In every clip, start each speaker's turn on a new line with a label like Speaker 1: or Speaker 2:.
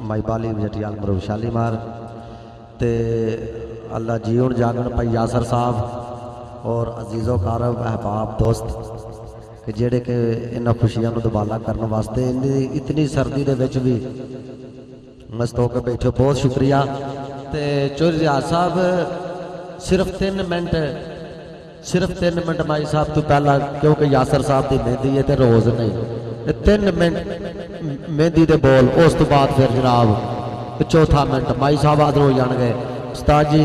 Speaker 1: माई बाली जटियाल मरूब शालीमार ते अल्लाह जीवन जागन भाई यासर साहब और अजीज़ो कारब अहबाब दोस्त कि जेड़े कि इन्होंने खुशियों को दुबाला करने वास्ते इतनी सर्दी के विच भी मस्त होकर बैठे, बहुत शुक्रिया। तो चौधरी रियाज साहब सिर्फ 3 मिनट माई साहब तो पहला, क्योंकि यासर साहब की मेहंदी है तो रोज़ नहीं 3 मिनट मेहंदी के बोल, उस तो बाद फिर जनाब चौथा मिनट माई साहब आदर हो जाएंगे। उस्ताद जी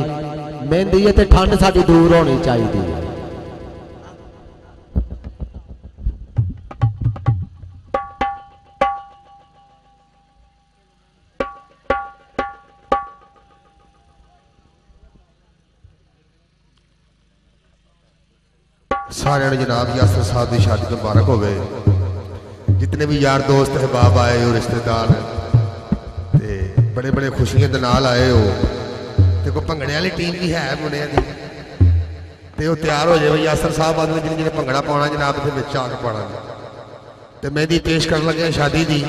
Speaker 1: मेहंदी है तो ठंड साड़ी दूर होनी चाहिए।
Speaker 2: सारे जनाब यासर साहब की शादी मुबारक होवे। जितने भी यार दोस्त अहबाब आए हो, रिश्तेदार ते बड़े बड़े खुशियों के नाल आए हो। ते कोई भंगड़े वाली टीम भी है मुंडिया की, ते वो तैयार हो जाए। यासर साहब आदमी जिन्हें जिन्हें भंगड़ा पाना जनाब के बिच आके पाना। तो मेहंदी पेश कर लगे शादी की,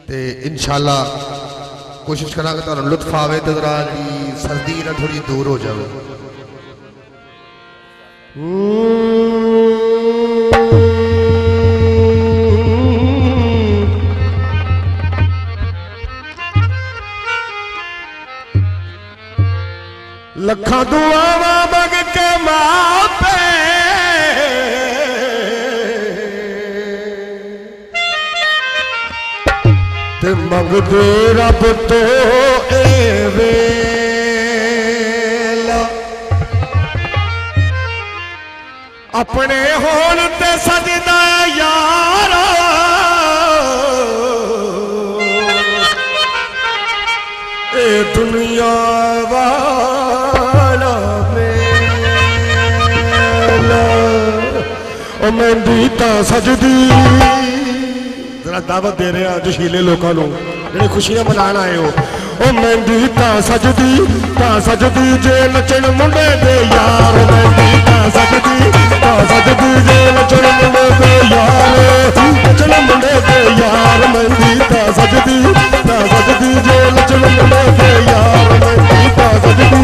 Speaker 2: ते इंशाअल्लाह कोशिश करा कि तुहानू लुत्फ आवे तो जरा जी सर्दी ना थोड़ी दूर हो जाए। लखा दुआवा मंग के मापे ते मंगदे रब तो एवे अपने होन ते सजदा यारा ए दुनिया वाला मेला ओ मेहंदी तां सजदी। जरा दावत दे रहे हैं जोशीले लोगों को जिन्हें खुशियां मनाना आए हो। ओ मेहंदी तां सजदी जे नचण मुंडे दे यार। मेहंदी तां सजदी जे नचण मुंडे दे यार। नचण मुंडे दे यार। मेहंदी तां सजदी जे नचण मुंडे दे यार। मेहंदी तां सजदी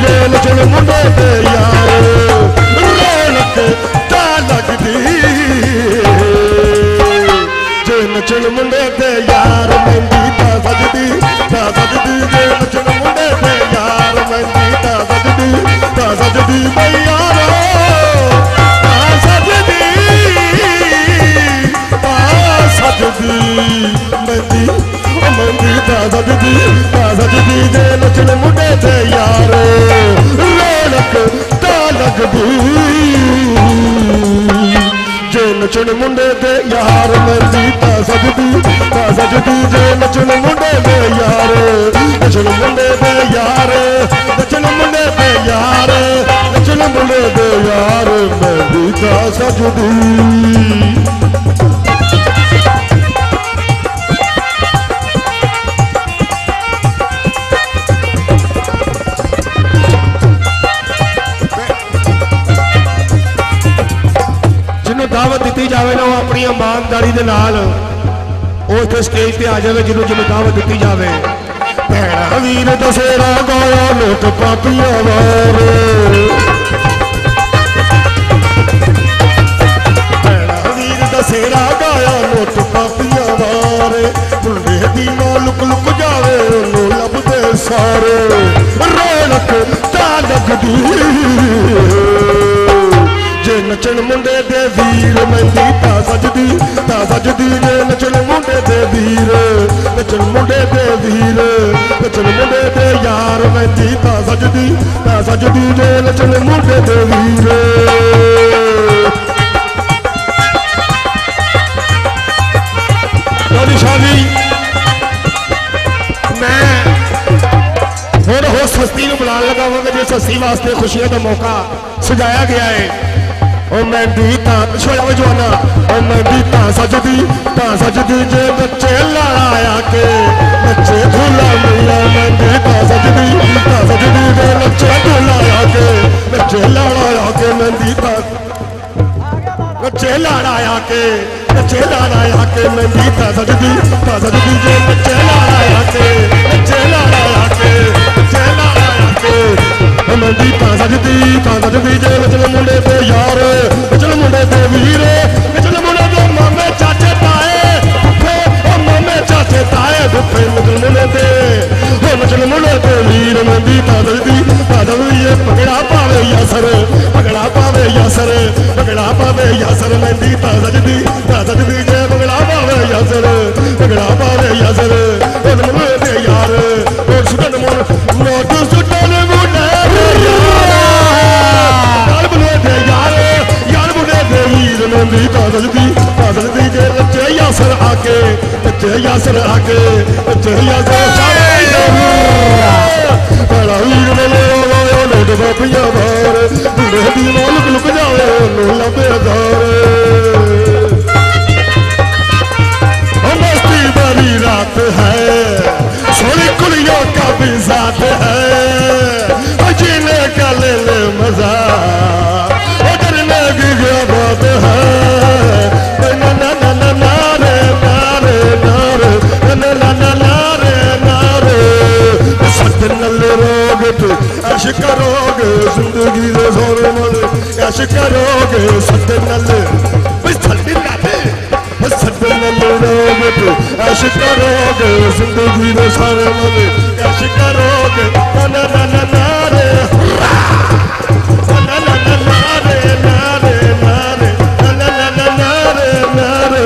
Speaker 2: जे नचण मुंडे दे यार। रौनक तां लगदी जे नचण मुंडे दे यार। मेहंदी तां सजदी जे नचण मुंडे दे यार। मेहंदी तां सजदी बई यारो तां सजदी मेहंदी तां सजदी जे नचण मुंडे दे यार। रौनक तां लगदी जे नचण मुंडे दे यार। मेहंदी तां सजदी जे नचण मुंडे दे यार। नचण मुंडे दे यार। नचण मुंडे दे यार। नचण मुंडे दे यार। मेहंदी तां सजदी। दावत दी जाए ना अपनी ईमानदारी के नाल उस स्टेज पे आ जाए जिन्होंने दावत दी जाए। भैणा वीर दसेरा गाया लोट पापिया वार। भैणा वीर दसेरा गाया लोट पापिया वार। मुंडे दी मां लुक लुक जावे ओनू लभदे सारे। रौनक तां लगदी जे नचण मुंडे दे वीर। मेहंदी तां सजदी जे नचण मुंडे दे वीर। नचण मुंडे दे वीर। नचण मुंडे दे यार। मेहंदी तां सजदी जे नचण मुंडे दे वीर। शादी मैं होर होस्ट हस्ती को बुला लगा हुआ जिस हस्ती वास्ते खुशियों का मौका सजाया गया है। ओ मेहंदी तां छोड़ा जवाना। ओ मेहंदी तां सजदी जे बच्चे लड़ाया के बच्चे झूला मिला। मेहंदी तां सजदी जे बच्चे झूलाया के बच्चे लड़ाया के। मेहंदी तां बच्चे लड़ाया के मेहंदी तां सजदी जे आके यासर आके यासर बड़ा वीर मिले लोट बापिया बार बुढ़े दी लुक लुक जावे लबे मस्ती बड़ी रात है सोनी कुड़ियों का भी साथ है जीने का ले ले मजा डरने की क्या बात है ना ना ना ना नारे नारे नारे ना ना ना नारे नारे सत्य नल रोग तू ऐश करोगे जिंदगी दे जोर मल ऐश करोगे सत्य नल बस ठंडी लाते बस सत्य नल रोग तू ऐश करोगे जिंदगी दे सारे मल ऐश करोगे ना ना ना ना नारे ना ना ना नारे नारे नारे ना ना ना नारे नारे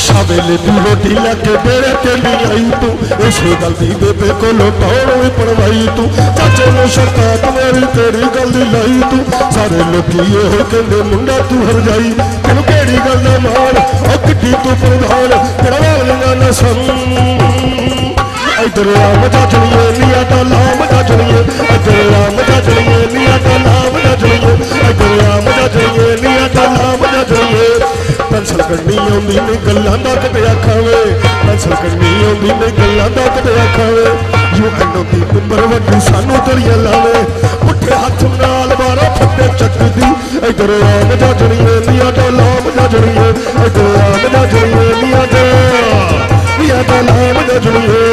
Speaker 2: शावेले तू रोटी लैके मेरे ते नहीं आई तू इस गलती बेबे को लौटाउण भी पड़वाई तू चाचे ने शकायत मेरी तेरी गल दी लाई तू सारे लोकी ये कहंदे मुंडा तू हर जाई तेनू केड़ी गल दा माण ओ किड्डी तू प्रधान तेरा वालियां ना सुन इधर आ मजा चलिए निया दा लाम जा चलिए इधर आ मजा चलिए निया दा लाम जा चलिए इधर आ मजा चलिए निया दा लाम जा चलिए पेंसिल करनी आउंदी ने गल्लां दा कटिया खावे पेंसिल करनी आउंदी ने गल्लां दा कटिया खावे यू एनो दी नंबर वड्डी सानू तड़ियां लावे पुट्ठे हाथ नाल बारा फट्टे चकदी इधर आ मजा चलिए निया दा लाम जा चलिए इधर आ मजा चलिए निया दा लाम जा चलिए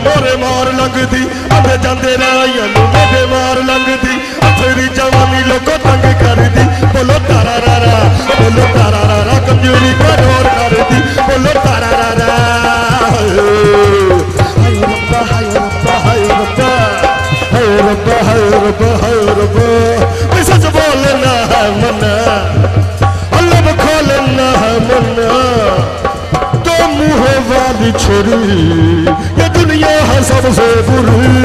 Speaker 2: मोरे मार लंघदी आंदे जांदे राहियां नूं मोरे मार लंघदी अथरी जवानी लोको तंग करदी बोलो तारा रा कमजोरी का डोर करदी बोलो तारा रा हाय रब्बा हाय रब्बा हाय रब्बा हाय रब्बा हाय रब्बा हाय रब्बा सच बोलना है मना अल्लाह खोलना है मना तो मुँह वाली छोरी ये दुनिया है सबसे बुरी